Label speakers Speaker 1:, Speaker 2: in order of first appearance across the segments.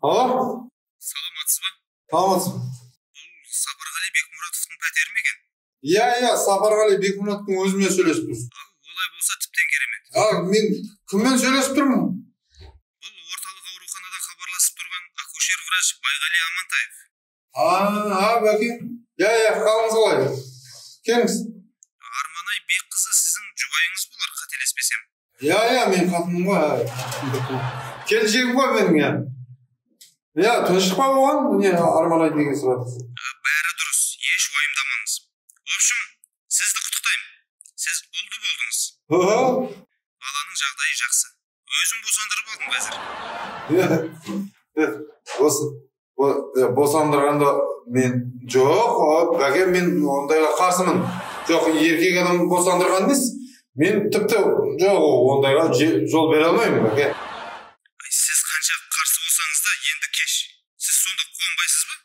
Speaker 1: Alo?
Speaker 2: Саламатсыз ба?
Speaker 1: Саламатсыз.
Speaker 2: Бұл Сапарғали Бекмұратовтың пәтері ме екен?
Speaker 1: Иә, Сапарғали Бекмұраттың өзімен сөйлесіп тұрсыз.
Speaker 2: Олай болса тіптен керемет.
Speaker 1: Мен кіммен сөйлесіп тұрмын?
Speaker 2: Бұл орталық ауруханадан хабарласып тұрған акушер-врач Байғали Амантаев.
Speaker 1: Бәке. Қалыңыз қалай? Келіңіз.
Speaker 2: Арманай Бекқызы сіздің жұбайыңыз болар, қателеспесем.
Speaker 1: Мен қатыным ғой. Келіншегім ғой менің. Тыныштық па болған? Арманай деген сұрады.
Speaker 2: Бәрі дұрыс, еш уайымдамаңыз. В общем, сізді құттықтаймын. Сіз ұлды болдыңыз. Баланың жағдайы жақсы. Өзім босандырып алдым қазір.
Speaker 1: Босандырғанда мен жоқ, бәке, мен ондайға қарсымын. Жоқ, еркек адам босандырған емес. Мен тіпті жоқ, ондайға жол бере алмаймын, бәке.
Speaker 2: Сіз қанша қарсы болсаңыз да енді кеш. Сіз сонда қуанбайсыз ба?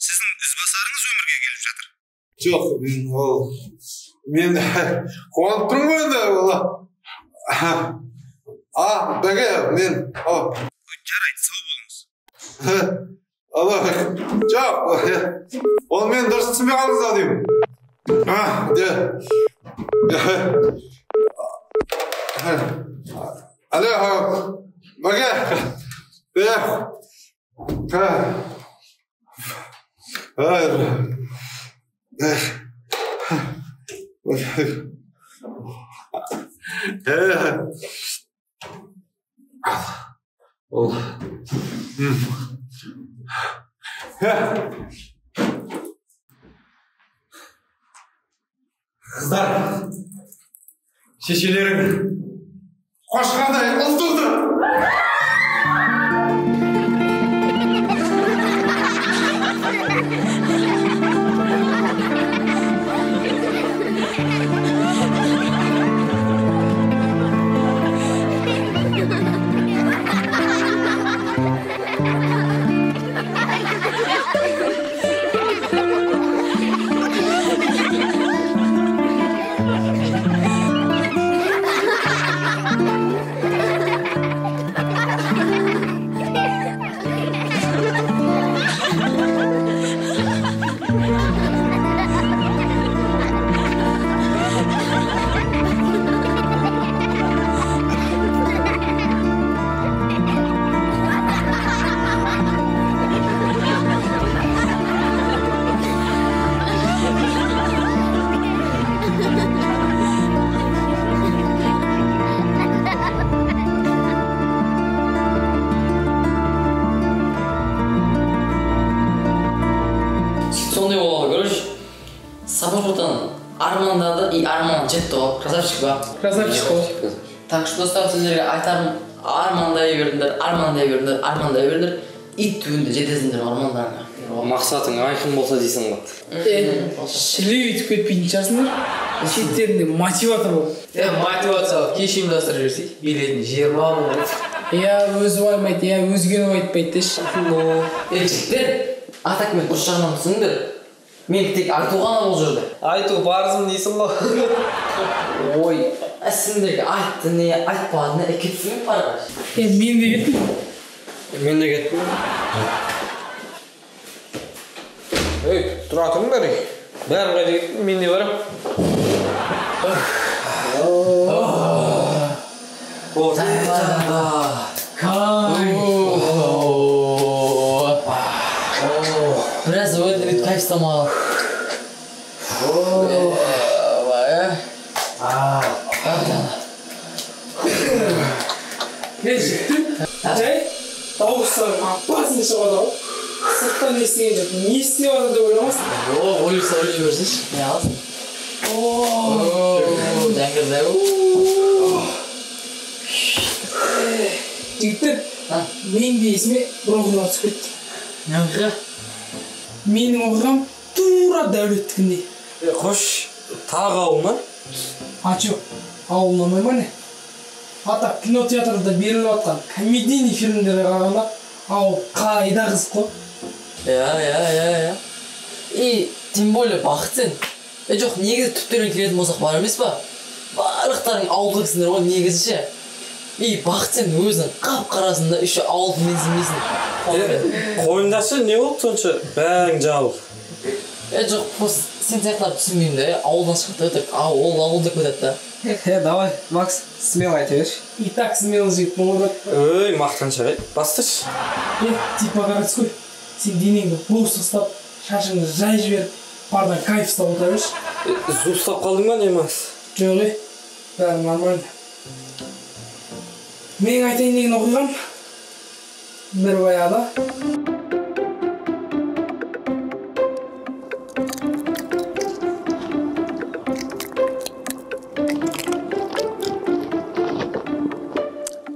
Speaker 2: Сіздің ізбасарыңыз өмірге келіп жатыр.
Speaker 1: Жоқ, мен қуанып тұрмын ғой енді. Бәке, мен...
Speaker 2: Жарайды, сау болыңыз.
Speaker 1: Жоқ, ол мен дұрыс түсінбей қалдыңыз деймін. Алло, бәке. Қыздар, шешелерің қошқардай ұл туды.
Speaker 3: Армандады и Арман жетті ғой, красавчик ба?
Speaker 4: Красавчик ғой.
Speaker 3: Так что достар, сіздерге айтарым, армандай беріңдер, ит түбінде жетесіңдер армандарыңа.
Speaker 4: Мақсатың айқын болса дейсің ғой.
Speaker 5: Шілеу етіп кетпейтін шығарсыңдар, шеттерінде мотиватор бол.
Speaker 3: Мотивациялық кеш ұйымдастырып жіберсей, билетін жер бар ғой.
Speaker 5: Өзі оймайды, өзгені айтпайды деші.
Speaker 3: Жігіттер, атакмен дұрыс жағынан түсіңдер. Мен тек айту ғана бұл жерде.
Speaker 4: Айту парызым дейсің ғой.
Speaker 3: Ой, сендерге айтты не, айтпады не, кетсің мен парға.
Speaker 5: Мен де кеттім.
Speaker 4: Мен де кеттім. Тұра тұрыңдар. Бәрін қайда кеттім, мен де барам.
Speaker 3: Biraz öyle bir kaçtama.
Speaker 5: Ne çıktı? Tavuklar basın çıkmadı. Sırttan isteyince ne istiyordu da oynamasın?
Speaker 3: Olursa öyle görürsün. Ne alsın? Dengirde.
Speaker 5: Жігіттер, мен де есіме бір оқиға түсіп кетті.
Speaker 3: Ne оқиға?
Speaker 5: Менің оқиғам тура дәулеттікіндей.
Speaker 4: Қош, тағы ауыл ма?
Speaker 5: Жоқ, ауыл ұнамай ма не? Ата кинотеатрда беріліп жатқан комедийный фильмдерге қарағанда ауыл қайда қызық қой.
Speaker 3: Я. И тем более бақыт сен. Жоқ, негізі түптерін келетін болсақ бар емес па? Барлықтарың ауылға кісіңдер ғой негізі ше. Бақытсен өзің қап-қарасында үші ауылды менсінбейсің.
Speaker 4: Қойындашы не болды сонша бәрің жабыл?
Speaker 3: Жоқ, сен сияқтылар түсінбеймін де, ауылдан шықты өтіп, ауыл деп кетеді да.
Speaker 4: Давай, Макс, смело айта берші.
Speaker 5: И так смелый жігіт болмады.
Speaker 4: Өй, мақтаншақ, бастыршы.
Speaker 5: Типа қарас қой. Сен денеңді бос ұстап, шашыңды жай жіберіп, бардан кайф ұстап отыра берші.
Speaker 4: Зу ұстап қалдың ба не мас?
Speaker 5: Жоқ, бәрі нормально. Мен айтайын деген оқиғам бір баяғыда.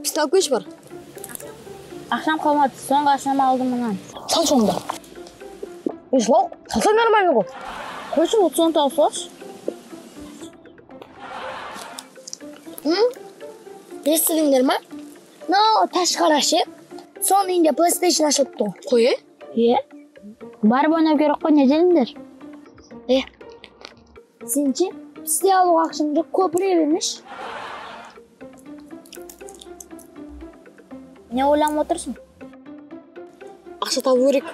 Speaker 6: Пистал көш бар.
Speaker 7: Ақшам қалмады, соңғы ақшам алдым мұнан.
Speaker 6: Сал соңында. Жылау, салса нормально ғой.
Speaker 7: Қойшы, 30-ын тауып салшы.
Speaker 6: Естідіңдер ма? Ташқарашы. Соның үйінде PlayStation ашылып тұр. Қой,
Speaker 7: Барып ойнап керек қой, не деліңдер?
Speaker 6: Сенше, пісте алуға ақшамды көпіре бермеш.
Speaker 7: Не ойланып отырсың?
Speaker 6: Ақша табу керек.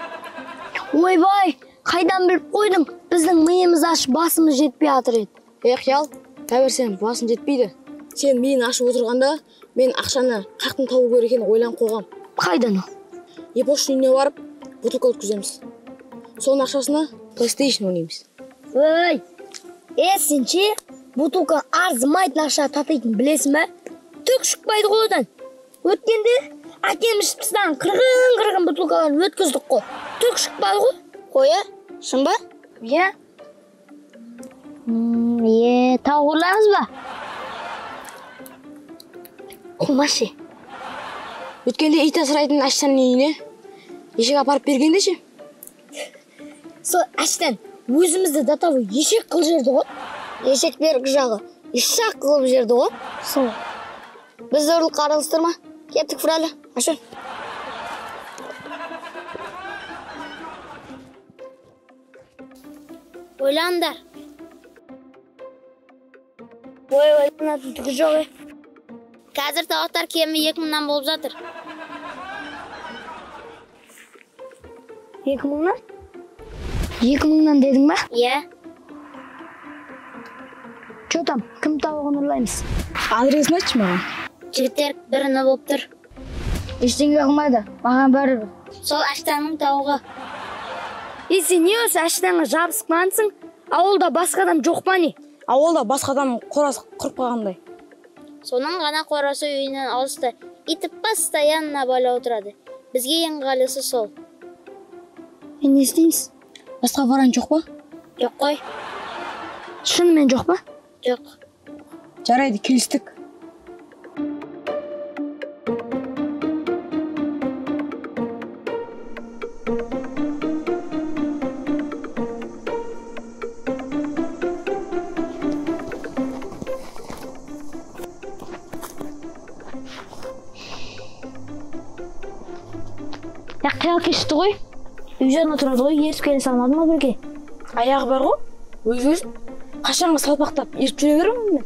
Speaker 6: Ойбай, қайдан біліп қойдың? Біздің миымыз ашып, басымыз жетпей жатыр еді. Қиял, тәуір сен басың жетпейді. Сен миын ашып отырғанда, мен ақшаны қақтың табу керек екенін ойланып қойғам. Қайдан ол? Епоштың үйіне барып, бутылка өткіземіз. Соның ақшасына PlayStation ойнаймыз. Ой, сенше, бутылка арзымайтын ақша татайтын білесің бе? Түк шықпайды ғой одан. Өткенде әкеміз пыстан қырғын бутылкаларын өткіздік қой. Түк шықпады ғой. Қоя, шын ба?
Speaker 7: Тауық ұрлаймыз ба?
Speaker 6: Қылмашы. Өткенде ит асырайтын Аштан үйіне ешек апарып бергенде ше? Сол Аштан өзімізді датабы ешек қыл жерді ғой. Ешек берік жағы ешақ қылып жерді ғой. Сол. Біз ұрлық аралыстырма. Кеттік фұралы. Ашу.
Speaker 7: Ойландар.
Speaker 6: Ойланатын түгі жоқ.
Speaker 7: Қазір тауықтар кемі 2000-нан болып жатыр.
Speaker 6: 2000-нан? 2000-нан дедің ба? Чо там, кім тауығын ұрлаймыз? Адресін айтшы маған.
Speaker 7: Жігіттер біріні болып тұр.
Speaker 6: Ештеңе қылмайды, маған бәрі.
Speaker 7: Сол Аштанның тауығы.
Speaker 6: Сен не осы Аштанға жабысқансың? Ауылда басқа адам жоқ па не? Ауылда басқа адам қорасы құрып қалғандай.
Speaker 7: Соның ғана қорасы үйінен алысты. Итіп постоянно бала отырады. Бізге ең қалысы сол.
Speaker 6: Не істейміз? Басқа варан жоқ па?
Speaker 7: Жоқ қой.
Speaker 6: Шынымен жоқ па?
Speaker 7: Жоқ.
Speaker 6: Жарайды, келістік.
Speaker 7: Қиял кешті ғой.
Speaker 6: Үйден отырады ғой, еріп келе салмады ма бірге? Аяғы бар ғой, өз-өзін қашанғы салпақтап еріп жүре беремін мен.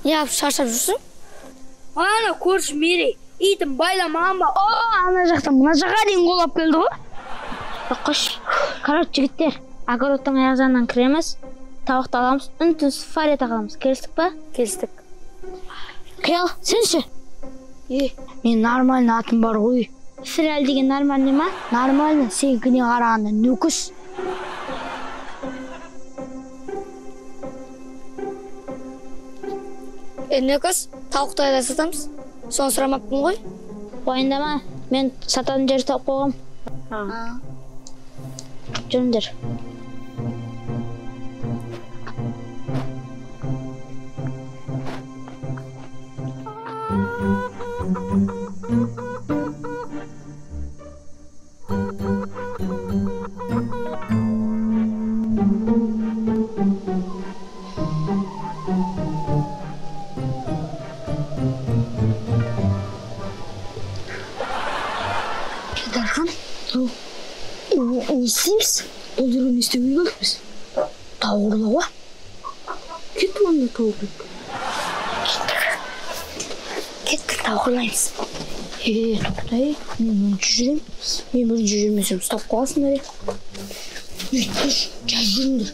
Speaker 6: Не yapıp şarşap жүрсің? Ана көрші Мерей, итім байламаған ба? Ана жақтан мына жаққа дейін қолап келді ғой.
Speaker 7: Қош, короче, жігіттер, огородтың аяқ жағынан кіреміз, тауықты аламыз, үн-түнсіз фария тағаламыз. Келістік па?
Speaker 6: Келістік. Қиял, сен ше? Мен нормальный атым бар ғой.
Speaker 7: Фирал деген нормальный ма?
Speaker 6: Нормальный, сенікіне қарағанда нөкіс. Нөкіс, тауықты айда сатамыз. Соны сұрамаппын ғой.
Speaker 7: Ойындама, мен сататын жер тауып қойғам. Жүріңдер.
Speaker 6: істейміз? Бұл жүрген істемей келдік біз. Тауық ұрлауға. Кеттік онда тауық. Кеттік тауық ұрлаймыз. Тоқтай, мен бірінші жүрем. Мен бірінші жүрмесем ұстап қаласыңдар. Үйтпіш, жай жүріңдер.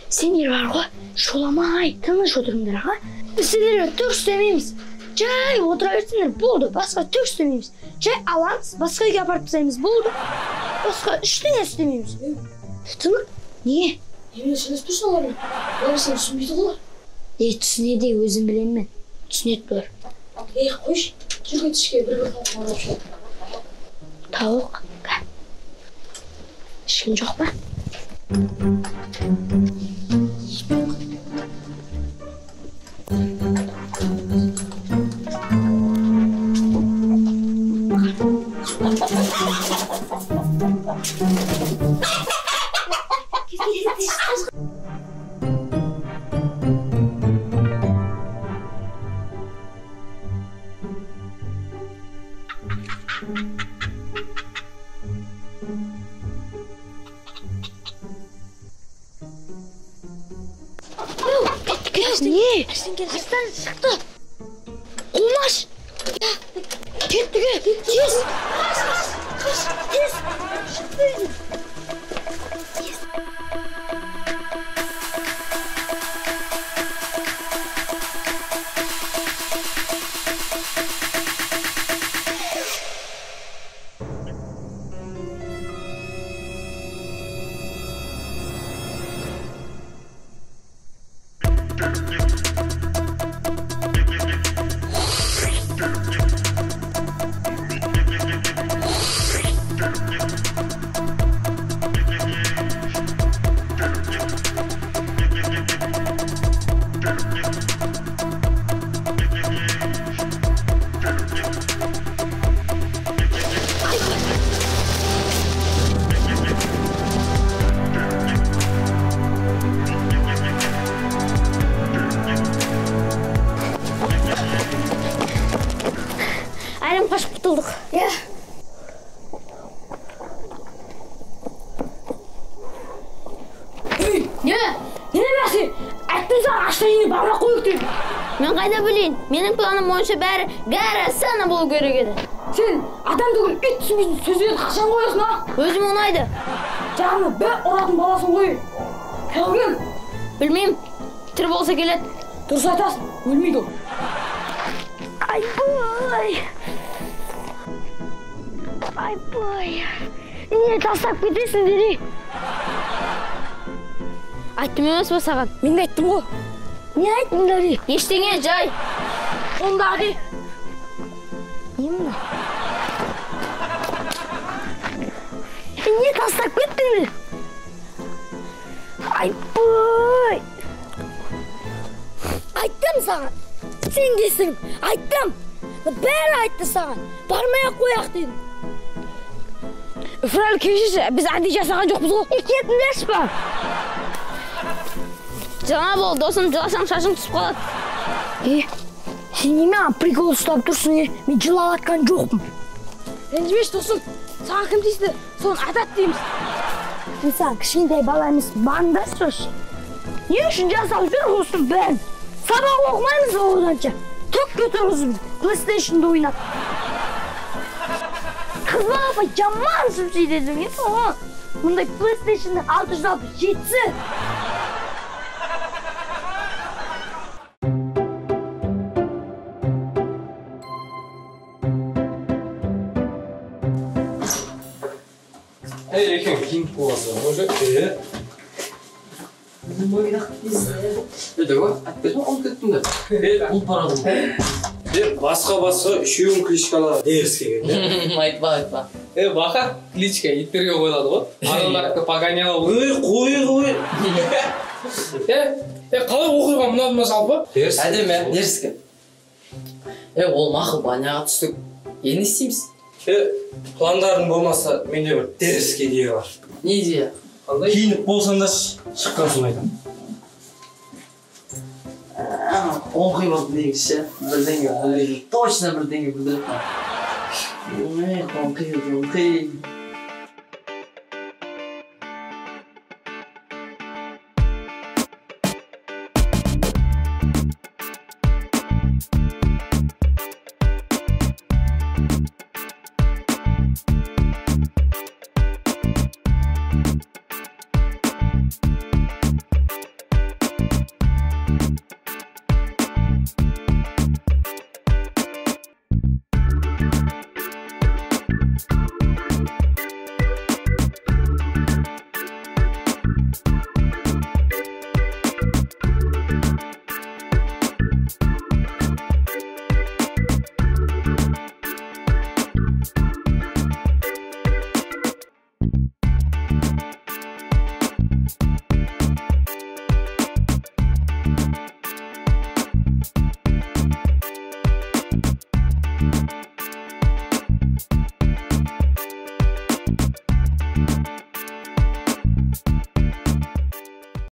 Speaker 6: Сендер бар ғой, шоламай, тыныш отырыңдар, аға. Біз сендерге түк істемейміз. Жай отыра берсеңдер болды, басқа түк істемейміз. Жай аламыз, басқа үйге апарып тастаймыз, болды. Басқа ештеңе істемейміз. Тынық? Не?
Speaker 5: Немене сөйлеспейсің олармен? Олар сені түсінбейді ғой.
Speaker 6: Түсінеді, өзім білемін мен. Түсінеді бұлар.
Speaker 5: Қойшы, жүрген ішке бір қарап жүр.
Speaker 6: Тауық. Ішкен жоқ па? Не? Астан шықты. Қумаш. Кеттігі. Тез. Тез. Шықты. Қашып құтылдық.
Speaker 7: Не бәсі? Әттің саған аштайыны бармақ қойық дейм. Мен қайда білейін? Менің планым бойынша бәрі гәрі сана болу керек еді.
Speaker 5: Сен адам түгіл ит түсінбейтін сөзбен қашан қоясың, а?
Speaker 7: Өзім ұнайды.
Speaker 5: Жағына бәк ұратын баласын қой. Кәуген?
Speaker 7: Білмеймін. Тірі болса келеді.
Speaker 5: Дұрыс айтасың, өлмейді ол.
Speaker 6: Айбай. Айбай. Не тастап кетесің деді?
Speaker 7: Айттым емес па саған?
Speaker 6: Мен айттым ғой. Не айттың деді?
Speaker 7: Ештеңе, жай.
Speaker 5: Онда де.
Speaker 6: Не мұна? Не тастап кеттің деді? Айбай. Айттым саған. Сен кесірім. Айттым. Бәрі айтты саған. Бармай-ақ қояқ дедім.
Speaker 7: Үфірәлі кешірші, біз әдей жасаған жоқпыз ғой.
Speaker 6: Кетіңдерші ба?
Speaker 7: Жаңа бол, досым, жыласаң шашың түсіп қалады.
Speaker 6: Сен не маған прикол ұстап тұрсың, мен жылап атқан жоқпын.
Speaker 5: Ренжімеш досым, саған кім дейсді, соны атат дейміз.
Speaker 6: Мен саған кішкентай бала емес, бандасыш. Не үшін жасалып жүр осының бәрін? Сабақ оқымаймыз оданша. Түкке тұрғызып, PlayStation'да ойнап. Қыз балапай жаман субсидия дедім, соған. Мұндай PlayStation'da 667.
Speaker 4: Екен киініп боласың, уже? Еді ғой, әтпесін алып кеттіңдер.
Speaker 3: Бұл парадым.
Speaker 4: Басқа үшеуін кличкалар деріске келді.
Speaker 3: Айтпа.
Speaker 8: Бақа, кличка иттерге қойылады ғой. Адамдарды погонялы ғой.
Speaker 4: Қой.
Speaker 5: Қалай оқиға мынадың жалпы?
Speaker 3: Әдемі, деріске. Ол мақыл баняға түстік. Ені істейміз?
Speaker 4: Пландардың болмаса, менде бір деріске идея бар.
Speaker 3: Не идея?
Speaker 4: Киініп болсаң да шыққан соң айтам.
Speaker 3: Оқи болды дейгізші. Бірдеңе, точно бірдеңе білдіріп. Оқи.